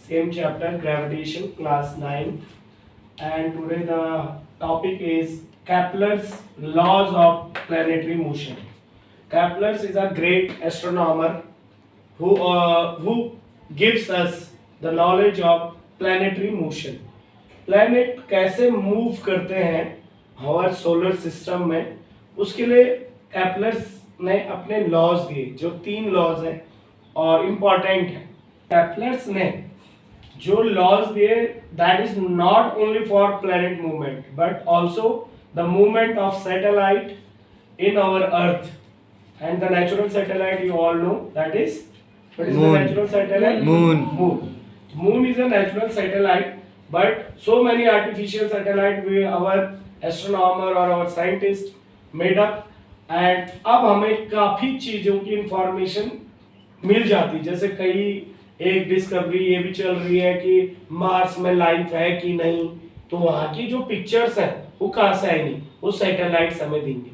same chapter, gravitation, class 9. And today the topic is Kepler's laws of planetary motion. Kepler is a great astronomer who gives us the knowledge of planetary motion. Planet कैसे move करते हैं हमारे solar system में, उसके लिए Kepler's ने अपने laws दिए, जो 3 लॉज हैं और इम्पोर्टेंट है। केपलर्स ने जो लॉज दिए, that is not only for planet movement but also the movement of satellite in our earth and the natural satellite you all know, that is what is the natural satellite? Moon is a natural satellite, but so many artificial satellite our astronomer or our scientist made up, and अब हमें काफी चीजों की information मिल जाती, जैसे कई एक discovery ये भी चल रही है कि मार्स में लाइफ है कि नहीं, तो वहाँ की जो पिक्चर्स हैं वो कहाँ से आएंगी, वो सैटेलाइट्स हमें देंगे।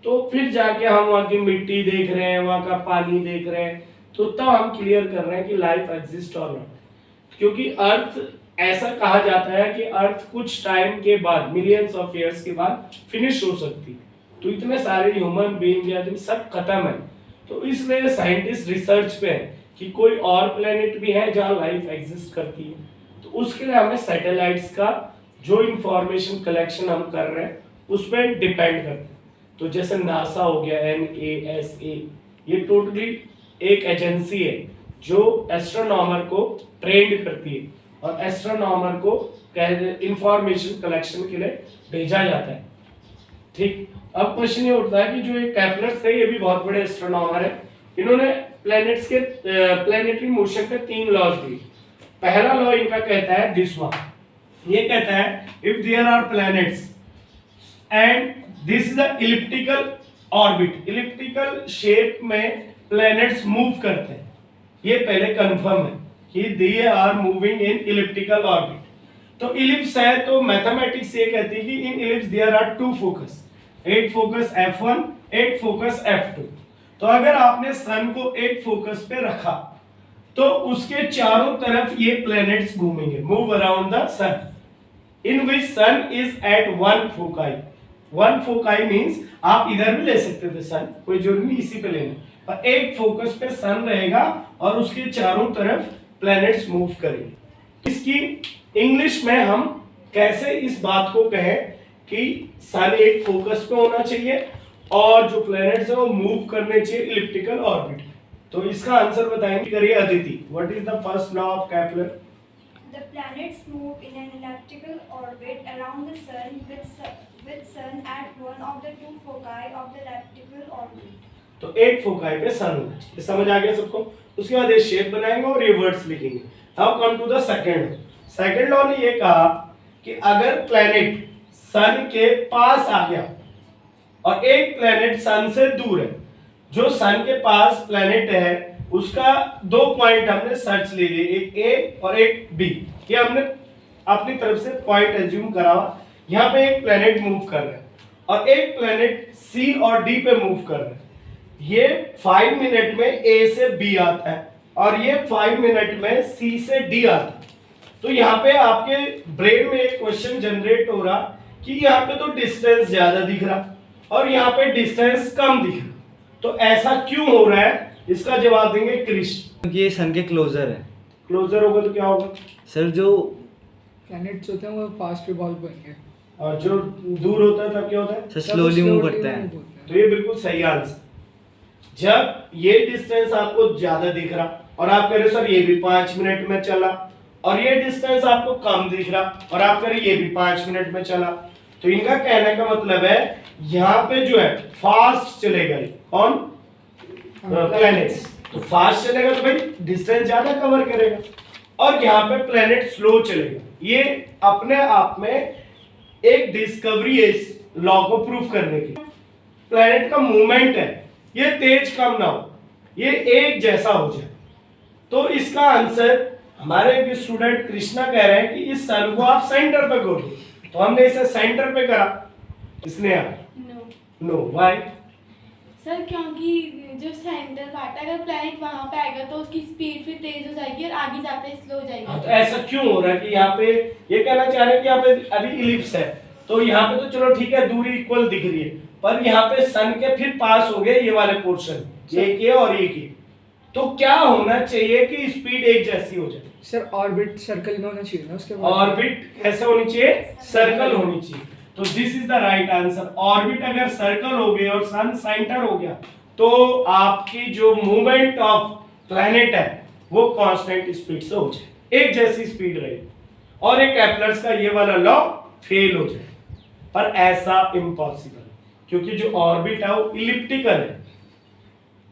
तो फिर जाके हम वहाँ की मिट्टी देख रहे हैं, वहाँ का पानी देख रहे हैं, तो तब हम क्लियर कर रहे हैं कि लाइफ एग्जिस्ट और नॉट। क्योंकि अर्थ ऐसा कहा जाता है कि अर्थ कुछ टाइम के बाद, मिलियंस ऑफ ईयर्स के बाद फिनिश हो सकती है, तो इतने सारे ह्यूमन बीइंग या सब खत्म है। तो इसलिए साइंटिस्ट रिसर्च पे है कि कोई और प्लेनेट भी है जहाँ लाइफ एग्जिस्ट करती है, तो उसके लिए हमें सैटेलाइट्स का जो इंफॉर्मेशन कलेक्शन हम कर रहे हैं उस पर डिपेंड करते हैं। तो जैसे नासा हो गया, NASA, ये टोटली एक एजेंसी है जो एस्ट्रोनॉमर को ट्रेंड करती है और एस्ट्रोनॉमर को इंफॉर्मेशन कलेक्शन के लिए भेजा जाता है। ठीक, अब क्वेश्चन ये उठता है कि जो ये केपलर थे, ये भी बहुत बड़े एस्ट्रोनॉमर है, इन्होंने प्लैनेट्स के प्लैनेटरी मोशन के 3 लॉज दिए। पहला लॉ इनका कहता है दिस वन, ये कहता है if there are planets and this is a elliptical orbit, elliptical shape में प्लैनेट्स मूव करते हैं, ये पहले कंफर्म है कि they are moving in elliptical orbit. तो इलिप्स है तो मैथमेटिक्स ये कहती है कि in ellipse there are 2 focus, एक फोकस F1, एक फोकस F2। तो अगर आपने सन को एक फोकस पे रखा तो उसके चारों तरफ ये प्लैनेट्स घूमेंगे, move around the sun, in which sun is at 1 foci. 1 foci means आप इधर भी ले सकते थे सन, कोई जरूरी नहीं इसी पे लेना, पर एक फोकस पे सन रहेगा और उसके चारों तरफ प्लैनेट्स मूव करेंगे। इसकी इंग्लिश में हम कैसे इस बात को कहें कि सन एक फोकस पे होना चाहिए और जो प्लैनेट्स है वो मूव करने चाहिए इलिप्टिकल ऑर्बिट। तो इसका आंसर बताएंगे, करिए Aditi, what is the first law of Kepler? The planets move in an elliptical orbit around the sun with sun at one of the 2 foci of the elliptical orbit. तो एक foci पे सन होना चाहिए, समझ आ गया सबको? उसके बाद ये शेप बनाएंगे और ये वर्ड्स लिखेंगे। Now come to the second law ने ये कहा कि अगर प्लैनेट सन के पास आ गया और एक प्लैनेट सन से दूर है, जो सन के पास प्लैनेट है उसका 2 पॉइंट हमने सर्च ले लिए, एक A और एक B, ये हमने अपनी तरफ से पॉइंट एज्यूम करा। यहाँ पे एक प्लैनेट मूव कर रहा है और एक प्लैनेट C और D पे मूव कर रहा है। ये 5 मिनट में A से B आता है और ये 5 मिनट में C से D आता है। तो यहाँ पे आपके ब्रेन में एक क्वेश्चन जनरेट हो रहा कि यहाँ पे तो डिस्टेंस ज्यादा दिख रहा और यहाँ पे डिस्टेंस कम दिख रहा, तो ऐसा क्यों हो रहा है? इसका जवाब देंगे क्रिश। क्योंकि ये सन के क्लोजर है। क्लोजर होगा तो क्या होगा सर? जो प्लैनेट्स होते हैं वो फास्ट रिवॉल्व करेंगे और जो दूर होता है तब क्या होता है? सर स्लोली मूव करता है। तो ये बिल्कुल सही आंसर। जब ये डिस्टेंस आपको ज्यादा दिख रहा और आप कह रहे सर ये भी 5 मिनट में चला, और ये डिस्टेंस आपको कम दिख रहा और आप कह रहे ये भी 5 मिनट में चला, तो इनका कहने का मतलब है यहाँ पे जो है फास्ट चलेगा। कौन? प्लैनेट्स। तो फास्ट चलेगा तो भाई डिस्टेंस ज्यादा कवर करेगा, और यहाँ पे प्लैनेट स्लो चलेगा। ये अपने आप में एक डिस्कवरी है इस लॉ को प्रूव करने की। प्लैनेट का मूवमेंट है, ये तेज कम ना हो, ये एक जैसा हो जाए। तो इसका आंसर हमारे एक स्टूडेंट कृष्णा कह रहे हैं कि इस सन को आप सेंटर पे करो, तो हमने इसे सेंटर पे करा, इसने नो व्हाई? सर क्योंकि जो सेंटर पार्ट है, अगर प्लैनेट वहाँ पे आएगा तो उसकी स्पीड फिर तेज हो जाएगी और आगे जाते स्लो हो जाएगी। हाँ, तो ऐसा क्यों हो रहा है कि यहाँ पे ये कहना चाह रहे हैं कि यहाँ पे अभी इलिप्स है, तो यहाँ पे तो चलो ठीक है दूरी इक्वल दिख रही है, पर यहाँ पे सन के फिर पास हो गए ये वाले पोर्शन, ये के और ये के, तो क्या होना चाहिए कि स्पीड एक जैसी हो जाए। सर ऑर्बिट सर्कल में होना चाहिए ना उसके बाद। ऑर्बिट कैसे होनी चाहिए, सर्कल होनी चाहिए, तो this is the right answer. Orbit अगर सर्कल हो गया और सन सेंटर हो गया तो आपकी जो मूवमेंट ऑफ प्लैनेट है वो कांस्टेंट स्पीड से हो जाए, एक जैसी स्पीड रहे, और एक केपलर्स का ये वाला लॉ फेल हो जाए। पर ऐसा इम्पॉसिबल, क्योंकि जो ऑर्बिट है वो इलिप्टिकल है,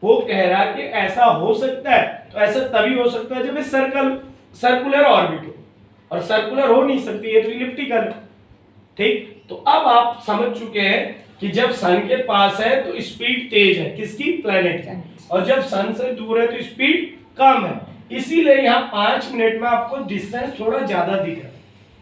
वो कह रहा है कि ऐसा हो सकता है, तो ऐसा तभी हो सकता है जब सर्कुलर ऑर्बिट हो, और सर्कुलर हो नहीं सकती है तो इलिप्टिकल है। ठीक, तो अब आप समझ चुके हैं कि जब सन के पास है तो स्पीड तेज है, किसकी, प्लैनेट की, और जब सन से दूर है तो स्पीड कम है। इसीलिए यहाँ 5 मिनट में आपको डिस्टेंस थोड़ा ज्यादा दिख रहा है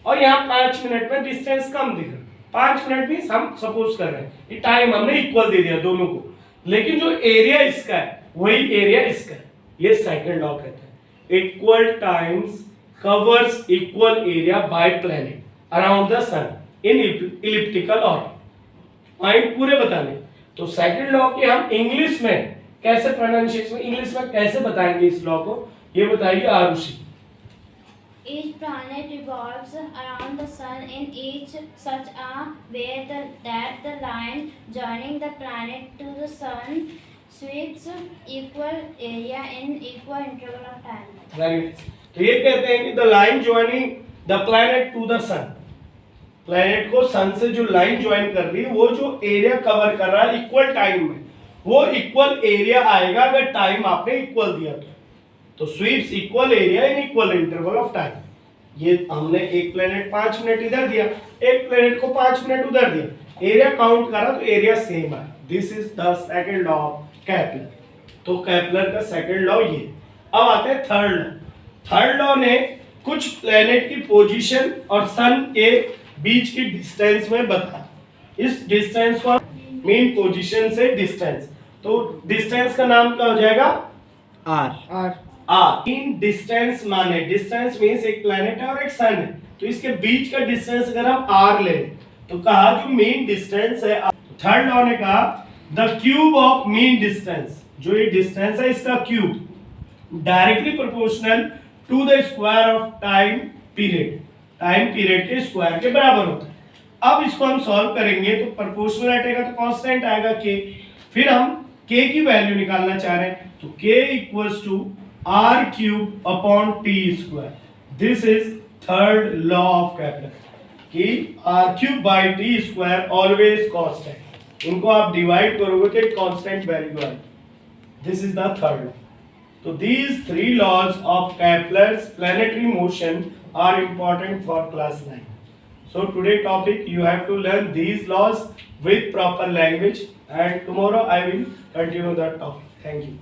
और यहाँ 5 मिनट में डिस्टेंस कम दिख रहा है। 5 मिनट भी हम सपोज कर रहे हैं कि टाइम हमने इक्वल दे दिया दोनों को, लेकिन जो एरिया इसका है वही एरिया इसका है। ये सेकंड लॉ कहते हैं, equal times covers equal area by planet around the sun in elliptical orbit. Point पूरे बताने, तो सेकंड लॉ के हम इंग्लिश में कैसे प्रोनाउंसिएशन, इंग्लिश में कैसे बताएंगे इस लॉ को, ये बताइए Arushi. Each planet revolves around the sun in each such a way that the line joining the planet to the sun sweeps equal area in equal interval of time. Very nice. तो ये कहते हैं कि the line joining the planet to the sun, planet को सन से जो line join कर रही है वो जो एरिया कवर कर रहा है इक्वल टाइम में, वो इक्वल एरिया आएगा अगर टाइम आपने इक्वल दिया तो sweeps equal area in equal interval of time. ये हमने एक प्लैनेट 5 मिनट इधर दिया, एक प्लैनेट को 5 मिनट उधर दिया, एरिया काउंट करा तो एरिया सेम है। This is the second law of Kepler. तो केपलर का सेकंड लॉ ये। अब आते हैं थर्ड लॉ। थर्ड लॉ ने कुछ प्लैनेट की पोजीशन और सन के बीच की डिस्टेंस में बता, इस डिस्टेंस को मीन पोजीशन से डिस्टेंस, तो डिस्टेंस का नाम क्या हो जाएगा, आर। आर। मीन डिस्टेंस माने, डिस्टेंस मींस एक प्लैनेट है और एक सन है, तो इसके बीच का डिस्टेंस अगर हम आर ले तो कहा जो मीन डिस्टेंस है। थर्ड लॉ ने कहा the cube of mean distance, जो ये डिस्टेंस है इसका cube directly proportional to the square of time period, time period के स्क्वायर के बराबर होता है। अब इसको हम सॉल्व करेंगे तो प्रोपोर्शनल हटेगा तो कांस्टेंट आएगा के, फिर हम के की वैल्यू निकालना चाह रहे हैं तो K equals to R cube upon T square. This is third law of Kepler कि R cube by T square always constant. इनको आप डिवाइड करोगे तो कांस्टेंट वैल्यू आएगी। This is the third law. So these 3 laws of Kepler's planetary motion are important for class 9. So today topic you have to learn these laws with proper language, and tomorrow I will continue that topic. Thank you.